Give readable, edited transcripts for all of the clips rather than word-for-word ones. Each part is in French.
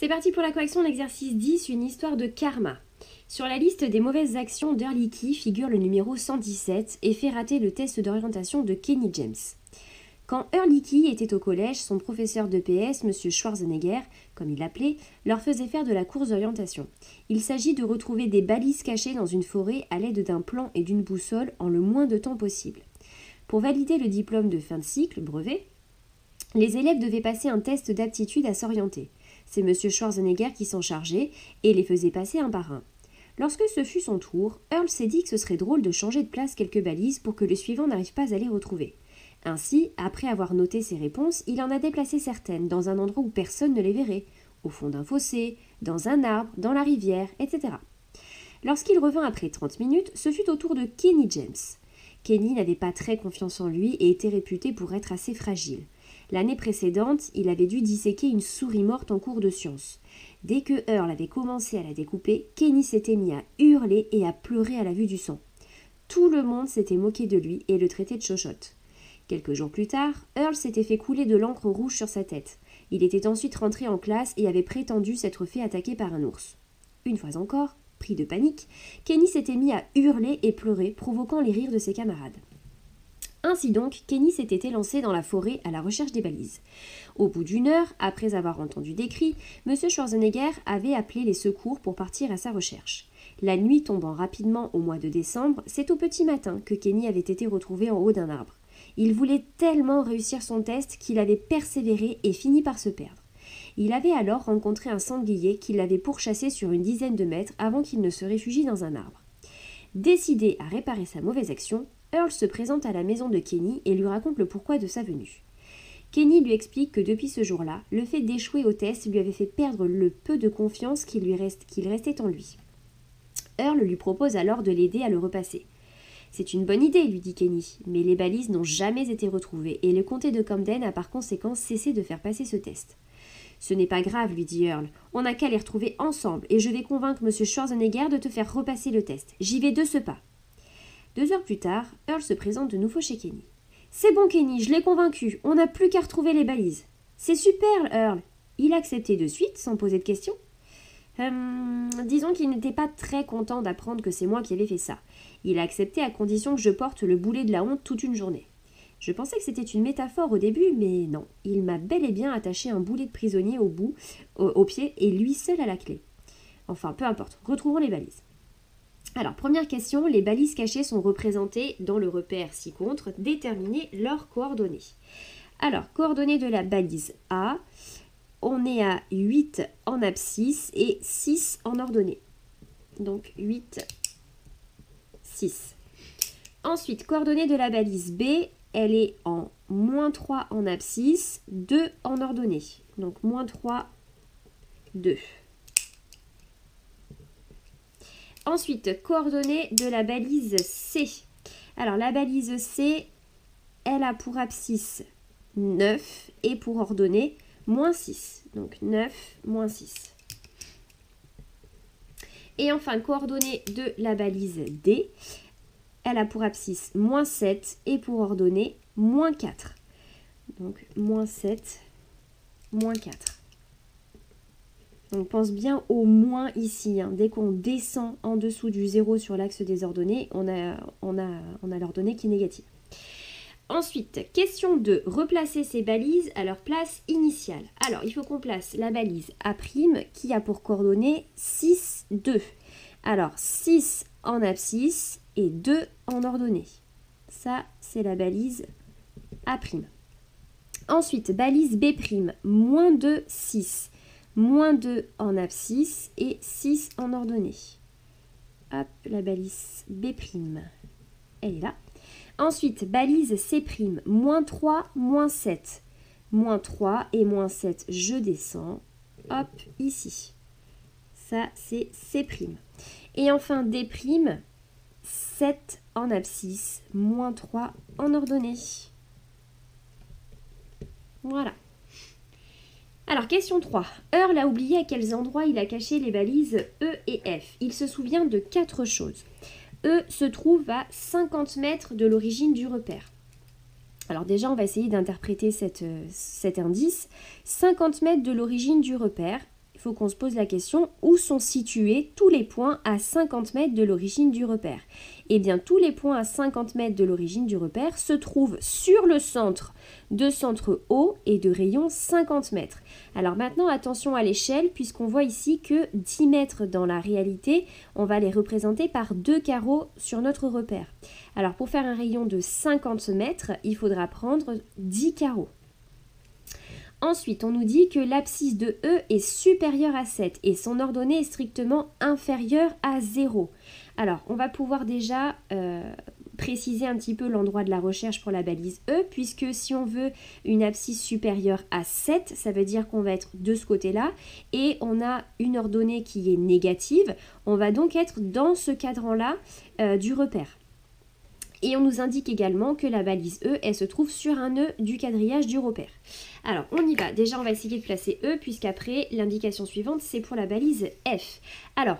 C'est parti pour la correction de l'exercice 10, une histoire de karma. Sur la liste des mauvaises actions d'Ehrlichie figure le numéro 117 et fait rater le test d'orientation de Kenny James. Quand Ehrlichie était au collège, son professeur de PS, M. Schwarzenegger, comme il l'appelait, leur faisait faire de la course d'orientation. Il s'agit de retrouver des balises cachées dans une forêt à l'aide d'un plan et d'une boussole en le moins de temps possible. Pour valider le diplôme de fin de cycle, brevet, les élèves devaient passer un test d'aptitude à s'orienter. C'est M. Schwarzenegger qui s'en chargeait et les faisait passer un par un. Lorsque ce fut son tour, Earl s'est dit que ce serait drôle de changer de place quelques balises pour que le suivant n'arrive pas à les retrouver. Ainsi, après avoir noté ses réponses, il en a déplacé certaines dans un endroit où personne ne les verrait, au fond d'un fossé, dans un arbre, dans la rivière, etc. Lorsqu'il revint après 30 minutes, ce fut au tour de Kenny James. Kenny n'avait pas très confiance en lui et était réputé pour être assez fragile. L'année précédente, il avait dû disséquer une souris morte en cours de sciences. Dès que Earl avait commencé à la découper, Kenny s'était mis à hurler et à pleurer à la vue du sang. Tout le monde s'était moqué de lui et le traitait de chochotte. Quelques jours plus tard, Earl s'était fait couler de l'encre rouge sur sa tête. Il était ensuite rentré en classe et avait prétendu s'être fait attaquer par un ours. Une fois encore, pris de panique, Kenny s'était mis à hurler et pleurer, provoquant les rires de ses camarades. Ainsi donc, Kenny s'était élancé dans la forêt à la recherche des balises. Au bout d'une heure, après avoir entendu des cris, M. Schwarzenegger avait appelé les secours pour partir à sa recherche. La nuit tombant rapidement au mois de décembre, c'est au petit matin que Kenny avait été retrouvé en haut d'un arbre. Il voulait tellement réussir son test qu'il avait persévéré et fini par se perdre. Il avait alors rencontré un sanglier qui l'avait pourchassé sur une dizaine de mètres avant qu'il ne se réfugie dans un arbre. Décidé à réparer sa mauvaise action, Earl se présente à la maison de Kenny et lui raconte le pourquoi de sa venue. Kenny lui explique que depuis ce jour-là, le fait d'échouer au test lui avait fait perdre le peu de confiance qu'il restait en lui. Earl lui propose alors de l'aider à le repasser. C'est une bonne idée, lui dit Kenny, mais les balises n'ont jamais été retrouvées et le comté de Camden a par conséquent cessé de faire passer ce test. Ce n'est pas grave, lui dit Earl, on n'a qu'à les retrouver ensemble et je vais convaincre M. Schwarzenegger de te faire repasser le test. J'y vais de ce pas. 2 heures plus tard, Earl se présente de nouveau chez Kenny. C'est bon Kenny, je l'ai convaincu, on n'a plus qu'à retrouver les balises. C'est super, Earl. Il a accepté de suite, sans poser de questions. Disons qu'il n'était pas très content d'apprendre que c'est moi qui avais fait ça. Il a accepté à condition que je porte le boulet de la honte toute une journée. Je pensais que c'était une métaphore au début, mais non. Il m'a bel et bien attaché un boulet de prisonnier au pied et lui seul à la clé. Enfin, peu importe, retrouvons les balises. Alors, première question, les balises cachées sont représentées dans le repère ci-contre, déterminer leurs coordonnées. Alors, coordonnées de la balise A, on est à 8 en abscisse et 6 en ordonnée. Donc 8, 6. Ensuite, coordonnées de la balise B, elle est en -3 en abscisse, 2 en ordonnée. Donc -3, 2. Ensuite, coordonnées de la balise C. Alors, la balise C, elle a pour abscisse 9 et pour ordonnée -6. Donc 9, -6. Et enfin, coordonnées de la balise D, elle a pour abscisse -7 et pour ordonnée -4. Donc -7, -4. On pense bien au moins ici. Dès qu'on descend en dessous du 0 sur l'axe des ordonnées, on a l'ordonnée qui est négative. Ensuite, question 2. Replacer ces balises à leur place initiale. Alors, il faut qu'on place la balise A' qui a pour coordonnées 6, 2. Alors, 6 en abscisse et 2 en ordonnée. Ça, c'est la balise A'. Ensuite, balise B', -2, 6. -2 en abscisse et 6 en ordonnée. Hop, la balise B', elle est là. Ensuite, balise C', -3, -7. -3 et -7, je descends. Hop, ici. Ça, c'est C'. Et enfin, D', 7 en abscisse, -3 en ordonnée. Voilà. Alors, question 3. Earl a oublié à quels endroits il a caché les balises E et F. Il se souvient de 4 choses. E se trouve à 50 mètres de l'origine du repère. Alors déjà, on va essayer d'interpréter cet indice. 50 mètres de l'origine du repère, il faut qu'on se pose la question, où sont situés tous les points à 50 mètres de l'origine du repère? Eh bien, tous les points à 50 mètres de l'origine du repère se trouvent sur le centre O et de rayon 50 mètres. Alors maintenant, attention à l'échelle, puisqu'on voit ici que 10 mètres dans la réalité, on va les représenter par 2 carreaux sur notre repère. Alors pour faire un rayon de 50 mètres, il faudra prendre 10 carreaux. Ensuite, on nous dit que l'abscisse de E est supérieure à 7 et son ordonnée est strictement inférieure à 0. Alors, on va pouvoir déjà préciser un petit peu l'endroit de la recherche pour la balise E, puisque si on veut une abscisse supérieure à 7, ça veut dire qu'on va être de ce côté-là, et on a une ordonnée qui est négative. On va donc être dans ce cadran-là du repère. Et on nous indique également que la balise E, elle se trouve sur un nœud du quadrillage du repère. Alors, on y va. Déjà, on va essayer de placer E, puisqu'après, l'indication suivante, c'est pour la balise F. Alors,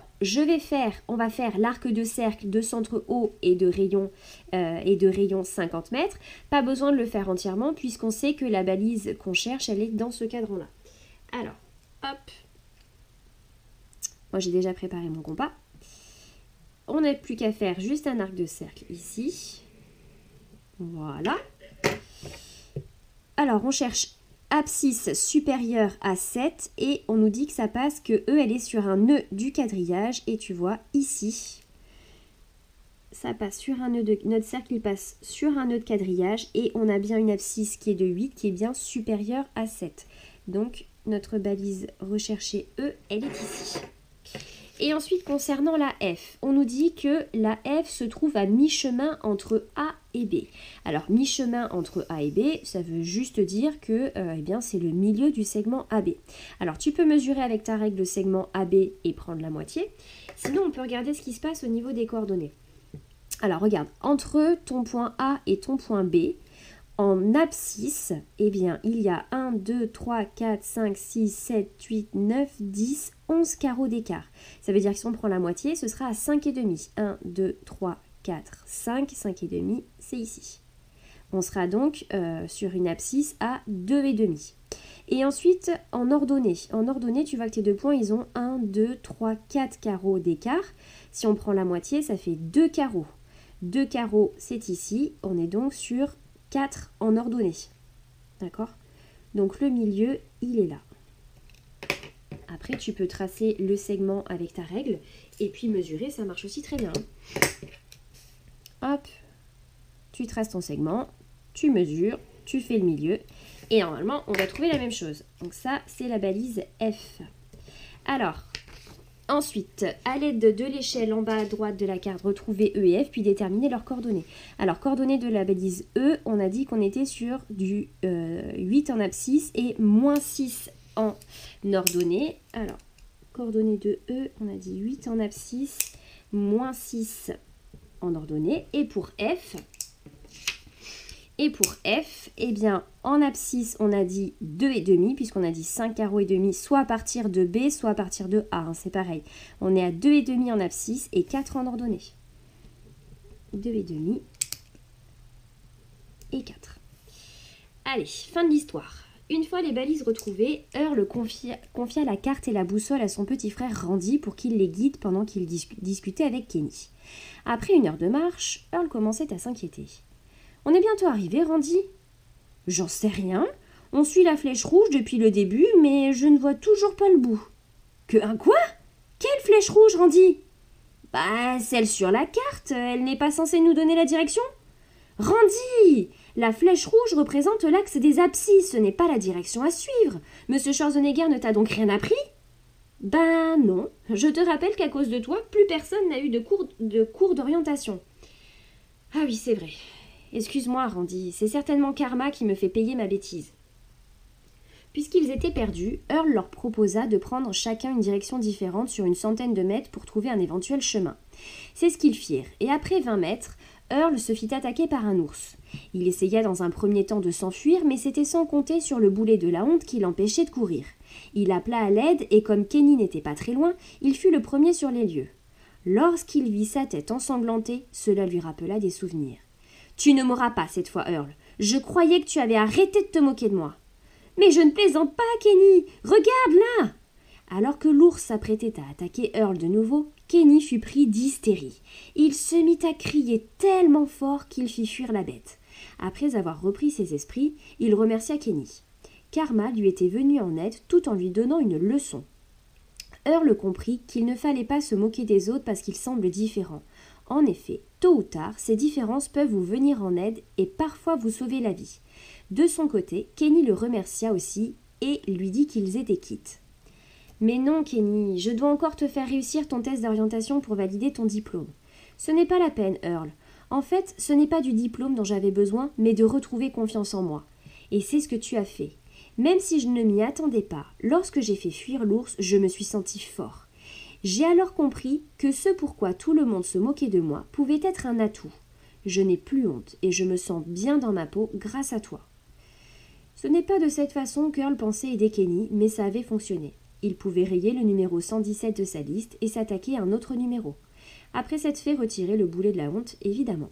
on va faire l'arc de cercle de centre O et de rayon 50 mètres. Pas besoin de le faire entièrement, puisqu'on sait que la balise qu'on cherche, elle est dans ce cadran-là. Alors, hop. Moi, j'ai déjà préparé mon compas. On n'a plus qu'à faire juste un arc de cercle ici. Voilà. Alors, on cherche abscisse supérieure à 7 et on nous dit que ça passe que E, elle est sur un nœud du quadrillage. Et tu vois, ici, ça passe sur un nœud notre cercle, il passe sur un nœud de quadrillage et on a bien une abscisse qui est de 8, qui est bien supérieure à 7. Donc, notre balise recherchée E, elle est ici. Et ensuite, concernant la F, on nous dit que la F se trouve à mi-chemin entre A et B. Alors, mi-chemin entre A et B, ça veut juste dire que eh bien, c'est le milieu du segment AB. Alors, tu peux mesurer avec ta règle le segment AB et prendre la moitié. Sinon, on peut regarder ce qui se passe au niveau des coordonnées. Alors, regarde, entre ton point A et ton point B, en abscisse, eh bien, il y a 1, 2, 3, 4, 5, 6, 7, 8, 9, 10, 11 carreaux d'écart. Ça veut dire que si on prend la moitié, ce sera à 5,5. 1, 2, 3, 4, 5, 5,5, c'est ici. On sera donc sur une abscisse à 2,5. Et ensuite, en ordonnée. En ordonnée, tu vois que tes deux points, ils ont 1, 2, 3, 4 carreaux d'écart. Si on prend la moitié, ça fait 2 carreaux. 2 carreaux, c'est ici. On est donc sur 4 en ordonnée. D'accord? Donc le milieu, il est là. Après, tu peux tracer le segment avec ta règle et puis mesurer, ça marche aussi très bien. Hop, tu traces ton segment, tu mesures, tu fais le milieu et normalement, on va trouver la même chose. Donc ça, c'est la balise F. Alors, ensuite, à l'aide de l'échelle en bas à droite de la carte, retrouver E et F, puis déterminer leurs coordonnées. Alors, coordonnées de la balise E, on a dit qu'on était sur du 8 en abscisse et moins 6 en ordonnée. Alors, coordonnées de E, on a dit 8 en abscisse, moins 6 en ordonnée. Et pour F, eh bien, en abscisse, on a dit 2,5, puisqu'on a dit 5 carreaux et demi, soit à partir de B, soit à partir de A. Hein, c'est pareil. On est à 2,5 en abscisse et 4 en ordonnée. 2,5 et 4. Allez, fin de l'histoire. Une fois les balises retrouvées, Earl confia la carte et la boussole à son petit frère Randy pour qu'il les guide pendant qu'il discutait avec Kenny. Après 1 heure de marche, Earl commençait à s'inquiéter. « On est bientôt arrivé, Randy ?»« J'en sais rien. On suit la flèche rouge depuis le début, mais je ne vois toujours pas le bout. »« Un quoi? Quelle flèche rouge, Randy ?»« Bah, celle sur la carte. Elle n'est pas censée nous donner la direction ?»« Randy! La flèche rouge représente l'axe des abscisses, ce n'est pas la direction à suivre. Monsieur Schwarzenegger ne t'a donc rien appris ?»« Ben non. Je te rappelle qu'à cause de toi, plus personne n'a eu de cours d'orientation. »« Ah oui, c'est vrai. Excuse-moi, Randy, c'est certainement Karma qui me fait payer ma bêtise. » Puisqu'ils étaient perdus, Earl leur proposa de prendre chacun une direction différente sur une centaine de mètres pour trouver un éventuel chemin. C'est ce qu'ils firent, et après 20 mètres, Earl se fit attaquer par un ours. Il essaya dans un premier temps de s'enfuir, mais c'était sans compter sur le boulet de la honte qui l'empêchait de courir. Il appela à l'aide, et comme Kenny n'était pas très loin, il fut le premier sur les lieux. Lorsqu'il vit sa tête ensanglantée, cela lui rappela des souvenirs. « Tu ne m'auras pas cette fois, Earl. Je croyais que tu avais arrêté de te moquer de moi. »« Mais je ne plaisante pas, Kenny. Regarde là !» Alors que l'ours s'apprêtait à attaquer Earl de nouveau, Kenny fut pris d'hystérie. Il se mit à crier tellement fort qu'il fit fuir la bête. Après avoir repris ses esprits, il remercia Kenny. Karma lui était venu en aide tout en lui donnant une leçon. Earl comprit qu'il ne fallait pas se moquer des autres parce qu'ils semblent différents. En effet, tôt ou tard, ces différences peuvent vous venir en aide et parfois vous sauver la vie. De son côté, Kenny le remercia aussi et lui dit qu'ils étaient quittes. « Mais non, Kenny, je dois encore te faire réussir ton test d'orientation pour valider ton diplôme. »« Ce n'est pas la peine, Earl. En fait, ce n'est pas du diplôme dont j'avais besoin, mais de retrouver confiance en moi. Et c'est ce que tu as fait. Même si je ne m'y attendais pas, lorsque j'ai fait fuir l'ours, je me suis senti fort. J'ai alors compris que ce pourquoi tout le monde se moquait de moi pouvait être un atout. Je n'ai plus honte et je me sens bien dans ma peau grâce à toi. » Ce n'est pas de cette façon qu'Earl pensait aider Kenny, mais ça avait fonctionné. Il pouvait rayer le numéro 117 de sa liste et s'attaquer à un autre numéro. Après s'être fait retirer le boulet de la honte, évidemment.